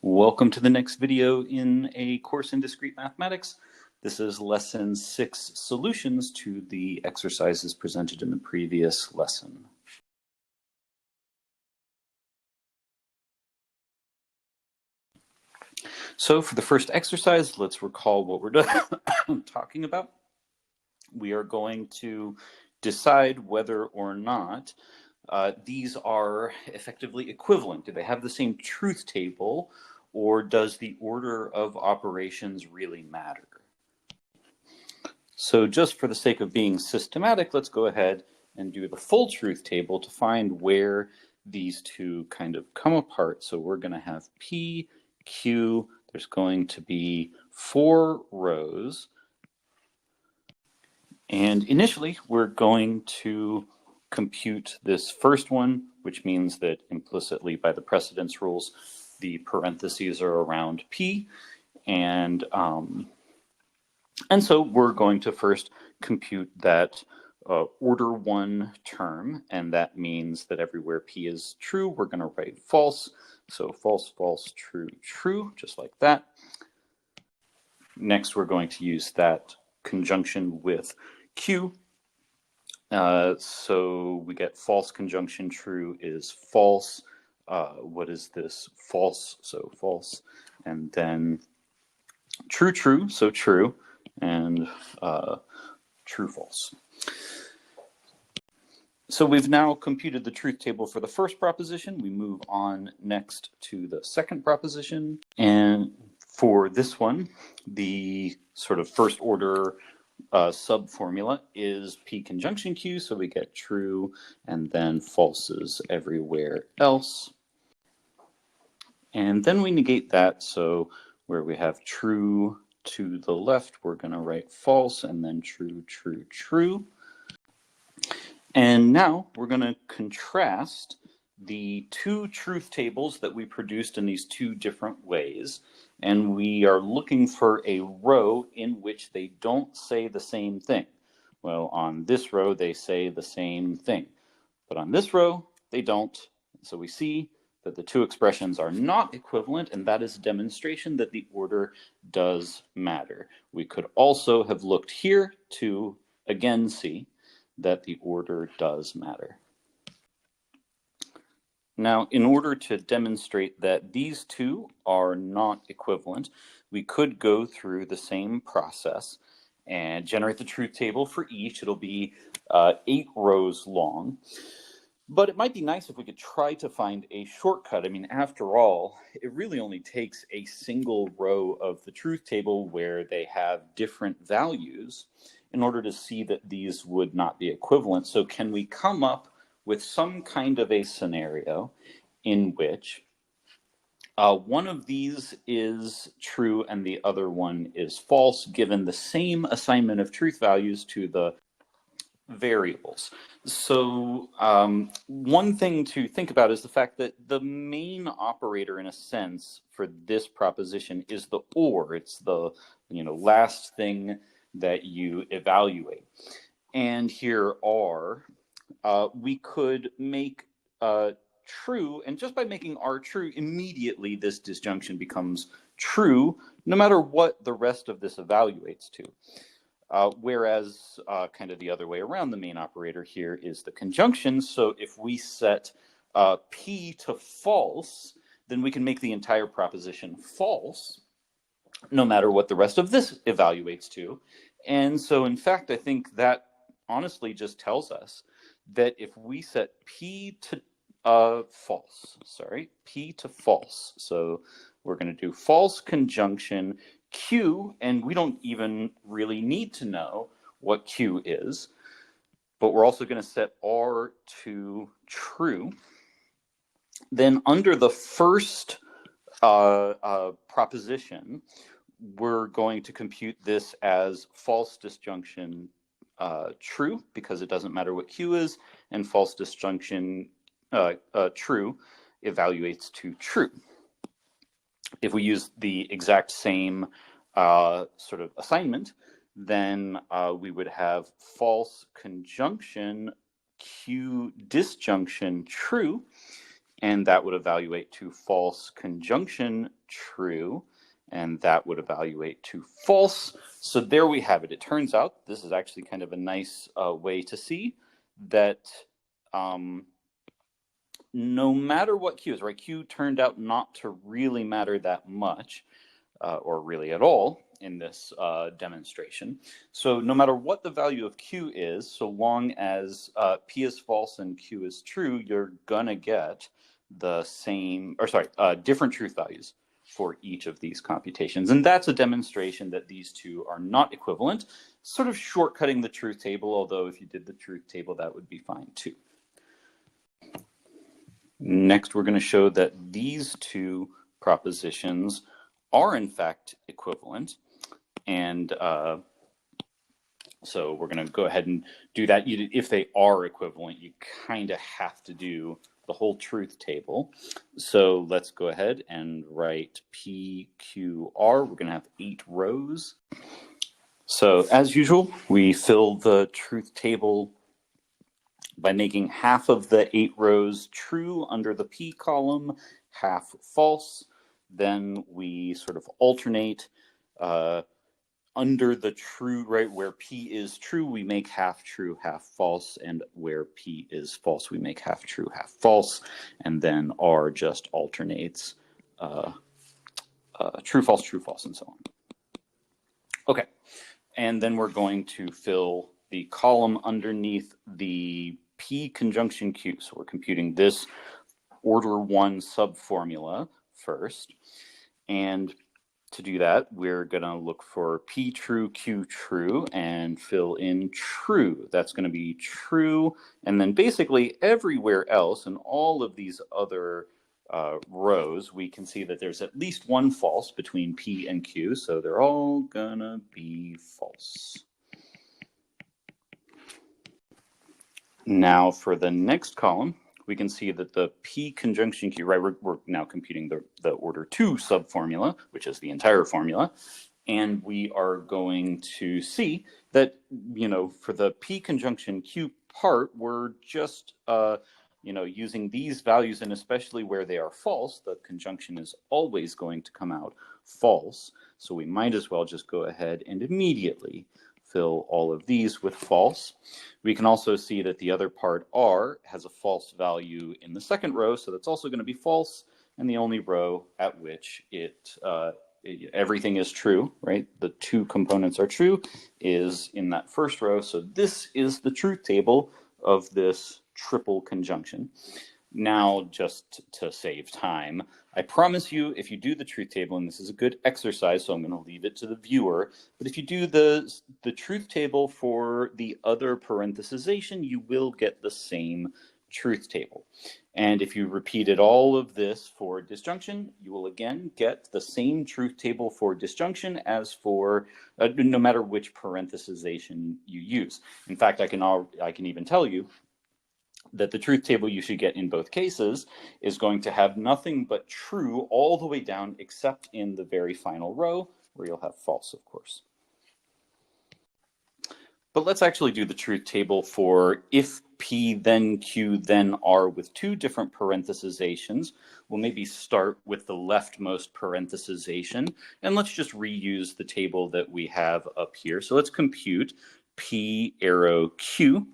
Welcome to the next video in a course in discrete mathematics. This is lesson 6, solutions to the exercises presented in the previous lesson. So for the first exercise, let's recall what we're talking about. We are going to decide whether or not these are effectively equivalent. Do they have the same truth table, or does the order of operations really matter? So just for the sake of being systematic, let's go ahead and do the full truth table to find where these two kind of come apart. So we're going to have P, Q, there's going to be 4 rows. And initially, we're going to compute this first one, which means that implicitly by the precedence rules, the parentheses are around P. And so we're going to first compute that order 1 term, and that means that everywhere P is true, we're going to write false. So false, false, true, true, just like that. Next, we're going to use that conjunction with Q. So we get false conjunction true is false. What is this? False, so false. And then true, true, so true. And true, false. So we've now computed the truth table for the first proposition. We move on next to the second proposition. And for this one, the sort of first order sub-formula is P conjunction Q, so we get true and then falses everywhere else. And then we negate that, so where we have true to the left, we're going to write false and then true, true, true. And now we're going to contrast the two truth tables that we produced in these two different ways. And we are looking for a row in which they don't say the same thing. Well, on this row, they say the same thing. But on this row, they don't. So we see that the two expressions are not equivalent, and that is a demonstration that the order does matter. We could also have looked here to, again, see that the order does matter. Now, in order to demonstrate that these two are not equivalent, we could go through the same process and generate the truth table for each. It'll be 8 rows long. But it might be nice if we could try to find a shortcut. I mean, after all, it really only takes a single row of the truth table where they have different values in order to see that these would not be equivalent. So can we come up with some kind of a scenario in which one of these is true and the other one is false, given the same assignment of truth values to the variables? So one thing to think about is the fact that the main operator, in a sense, for this proposition is the or. It's the last thing that you evaluate. And here R, we could make true, and just by making R true, immediately this disjunction becomes true, no matter what the rest of this evaluates to. Whereas kind of the other way around, the main operator here is the conjunction. So if we set P to false, then we can make the entire proposition false, no matter what the rest of this evaluates to. And so, in fact, I think that honestly just tells us that if we set P to false, so we're going to do false conjunction Q, and we don't even really need to know what Q is, but we're also going to set R to true. Then under the first proposition, we're going to compute this as false disjunction true, because it doesn't matter what Q is, and false disjunction true evaluates to true. If we use the exact same sort of assignment, then we would have false conjunction Q disjunction true, and that would evaluate to false conjunction true, and that would evaluate to false. So there we have it. It turns out this is actually kind of a nice way to see that no matter what Q is, right? Q turned out not to really matter that much, or really at all in this demonstration. So no matter what the value of Q is, so long as P is false and Q is true, you're gonna get the same, or sorry, different truth values for each of these computations. And that's a demonstration that these two are not equivalent, sort of shortcutting the truth table, although if you did the truth table, that would be fine too. Next, we're going to show that these two propositions are in fact equivalent. And so we're going to go ahead and do that. If they are equivalent, you kind of have to do the whole truth table. So let's go ahead and write PQR. We're going to have 8 rows. So as usual, we fill the truth table by making half of the 8 rows true under the P column, half false. Then we sort of alternate under the true, right, where P is true, we make half true, half false, and where P is false, we make half true, half false, and then R just alternates true, false, and so on. Okay, and then we're going to fill the column underneath the P conjunction Q. So we're computing this order 1 subformula first. And to do that, we're going to look for P true, Q true, and fill in true. That's going to be true. And then basically everywhere else in all of these other rows, we can see that there's at least one false between P and Q. So they're all going to be false. Now for the next column, we can see that the P conjunction Q, right, we're now computing the order 2 subformula, which is the entire formula. And we are going to see that, for the P conjunction Q part, we're just, using these values, and especially where they are false, the conjunction is always going to come out false. So we might as well just go ahead and immediately fill all of these with false. We can also see that the other part R has a false value in the second row, so that's also going to be false, and the only row at which everything is true, right? The 2 components are true is in that first row. So this is the truth table of this triple conjunction. Now, just to save time, I promise you, if you do the truth table, and this is a good exercise, so I'm going to leave it to the viewer, but if you do the truth table for the other parenthesization, you will get the same truth table. And if you repeated all of this for disjunction, you will again get the same truth table for disjunction as for no matter which parenthesization you use. In fact, I can even tell you that the truth table you should get in both cases is going to have nothing but true all the way down, except in the very final row, where you'll have false, of course. But let's actually do the truth table for if P, then Q, then R with 2 different parenthesizations. We'll maybe start with the leftmost parenthesization, and let's just reuse the table that we have up here. So let's compute P arrow Q.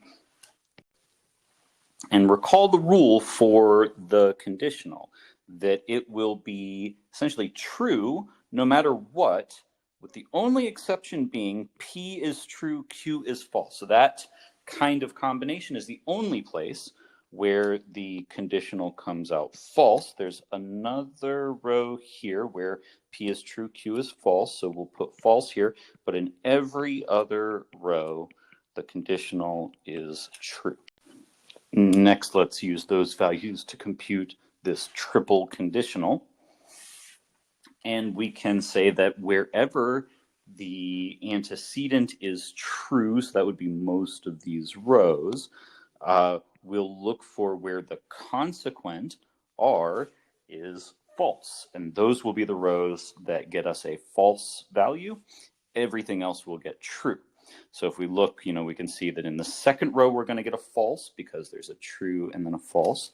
And recall the rule for the conditional, that it will be essentially true no matter what, with the only exception being P is true, Q is false. So that kind of combination is the only place where the conditional comes out false. There's another row here where P is true, Q is false, so we'll put false here. But in every other row, the conditional is true. Next, let's use those values to compute this triple conditional. And we can say that wherever the antecedent is true, so that would be most of these rows, we'll look for where the consequent R is false. And those will be the rows that get us a false value. Everything else will get true. So if we look, we can see that in the second row, we're going to get a false because there's a true and then a false.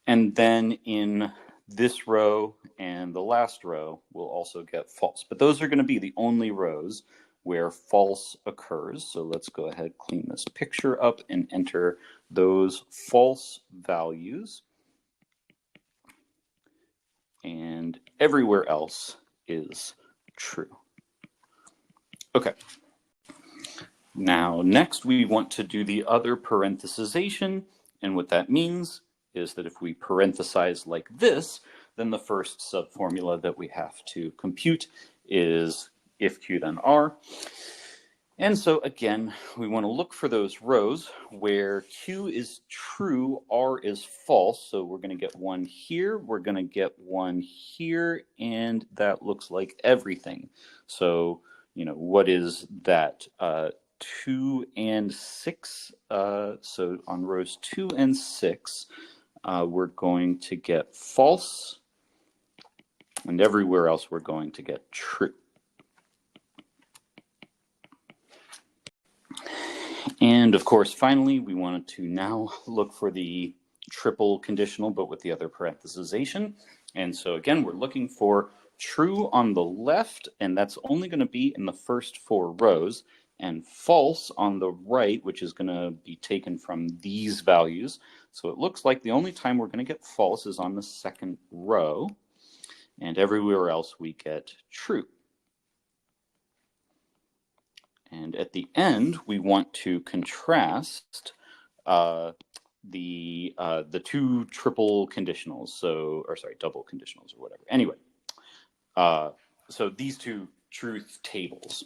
And then in this row and the last row, we'll also get false. But those are going to be the only rows where false occurs. So let's go ahead, clean this picture up, and enter those false values. And everywhere else is true. Okay. Now, next we want to do the other parenthesization. And what that means is that if we parenthesize like this, then the first subformula that we have to compute is if Q then R. And so again, we want to look for those rows where Q is true, R is false. So we're going to get one here, we're going to get one here, and that looks like everything. So, what is that? 2 and 6. So on rows 2 and 6, we're going to get false, and everywhere else we're going to get true. And of course, finally, we wanted to now look for the triple conditional, but with the other parenthesization. And so again, we're looking for true on the left, and that's only going to be in the first 4 rows, and false on the right, which is going to be taken from these values. So it looks like the only time we're going to get false is on the second row, and everywhere else we get true. And at the end, we want to contrast the 2 triple conditionals, double conditionals or whatever. Anyway, so these 2 truth tables.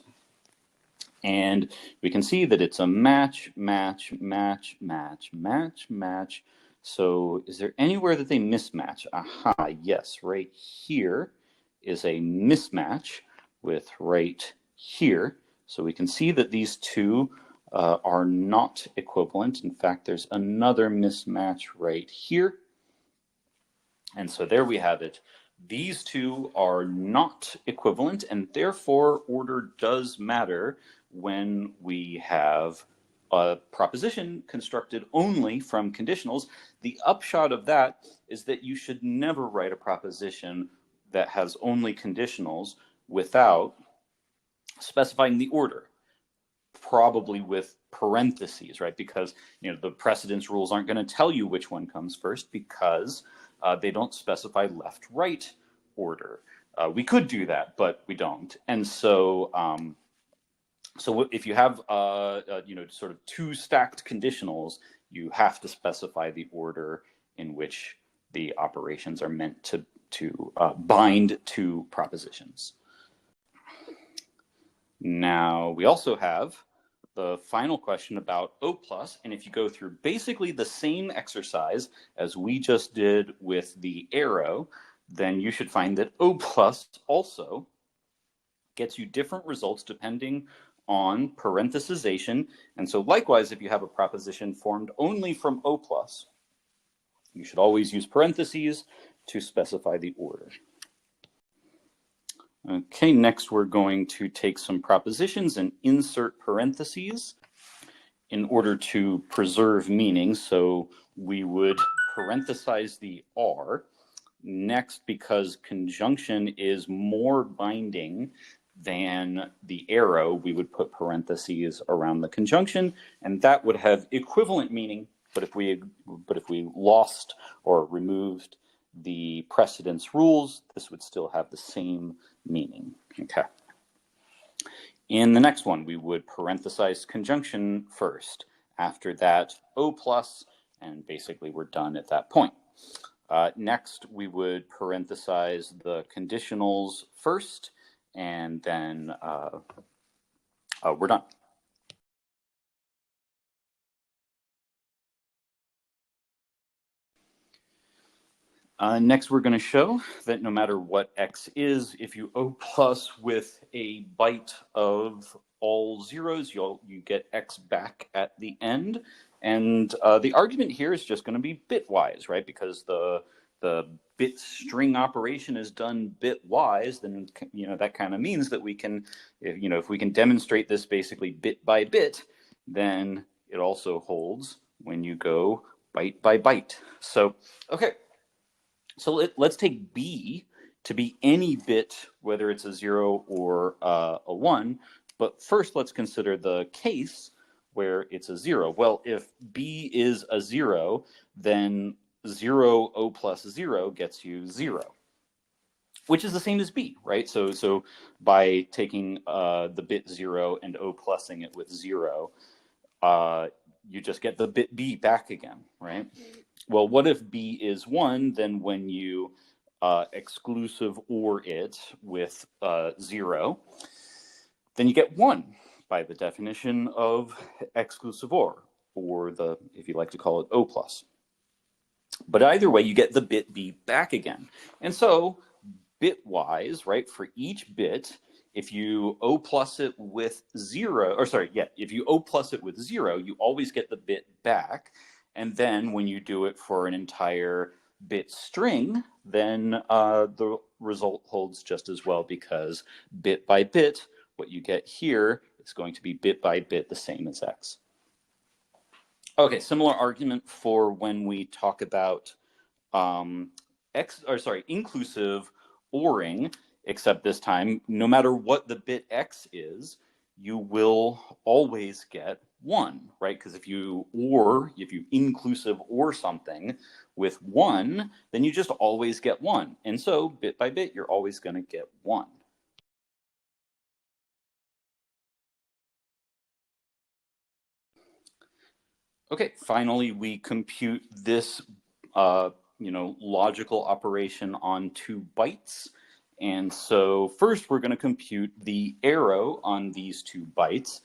And we can see that it's a match, match, match, match, match, match. So is there anywhere that they mismatch? Aha, yes, right here is a mismatch with right here. So we can see that these 2 are not equivalent. In fact, there's another mismatch right here. And so there we have it. These 2 are not equivalent, and therefore order does matter when we have a proposition constructed only from conditionals. The upshot of that is that you should never write a proposition that has only conditionals without specifying the order, probably with parentheses, right? Because the precedence rules aren't going to tell you which one comes first because they don't specify left-right order. We could do that, but we don't. And so, so if you have sort of 2 stacked conditionals, you have to specify the order in which the operations are meant to bind to propositions. Now we also have the final question about O+, and if you go through basically the same exercise as we just did with the arrow, then you should find that O+ also gets you different results depending on parenthesization. And so likewise, if you have a proposition formed only from O+, you should always use parentheses to specify the order. Okay, next we're going to take some propositions and insert parentheses in order to preserve meaning. So we would parenthesize the R. Next, because conjunction is more binding than the arrow, we would put parentheses around the conjunction, and that would have equivalent meaning. But if we lost or removed the precedence rules, this would still have the same meaning. Okay. In the next one, we would parenthesize conjunction first. After that, O+, and basically we're done at that point. Next, we would parenthesize the conditionals first, and then we're done. Next, we're going to show that no matter what X is, if you O+ with a byte of all zeros, you get X back at the end. And the argument here is just going to be bitwise, right? Because the bit string operation is done bitwise, then that kind of means that we can, if we can demonstrate this basically bit by bit, then it also holds when you go byte by byte. So, okay. So let's take B to be any bit, whether it's a 0 or a 1. But first, let's consider the case where it's a 0. Well, if B is a 0, then 0 O plus 0 gets you 0, which is the same as B, right? So by taking the bit 0 and O plusing it with 0, you just get the bit B back again, right? Well, what if B is 1? Then when you exclusive OR it with 0, then you get 1 by the definition of exclusive OR, or the, if you like to call it, O plus. But either way, you get the bit B back again. And so bitwise, right, for each bit, if you O plus it with 0, or sorry, yeah, if you O plus it with 0, you always get the bit back. And then when you do it for an entire bit string, then the result holds just as well, because bit by bit, what you get here is going to be bit by bit the same as x. Okay, similar argument for when we talk about inclusive ORing, except this time, no matter what the bit x is, you will always get 1, right? Because if you inclusive OR something with 1, then you just always get 1. And so bit by bit, you're always going to get 1. Okay, finally, we compute this logical operation on 2 bytes. And so first we're going to compute the arrow on these 2 bytes.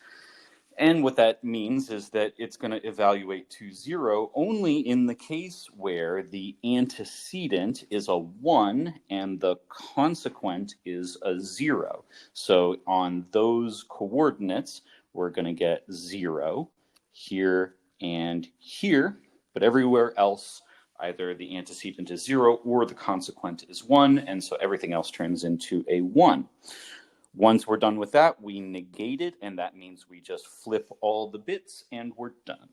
And what that means is that it's going to evaluate to 0 only in the case where the antecedent is a 1 and the consequent is a 0. So on those coordinates, we're going to get 0 here and here, but everywhere else, either the antecedent is 0 or the consequent is 1, and so everything else turns into a 1. Once we're done with that, we negate it, and that means we just flip all the bits and we're done.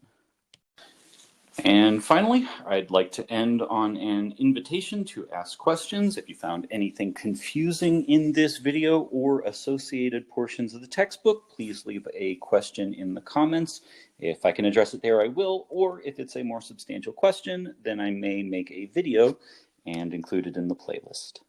And finally, I'd like to end on an invitation to ask questions. If you found anything confusing in this video or associated portions of the textbook, please leave a question in the comments. If I can address it there, I will, or if it's a more substantial question, then I may make a video and include it in the playlist.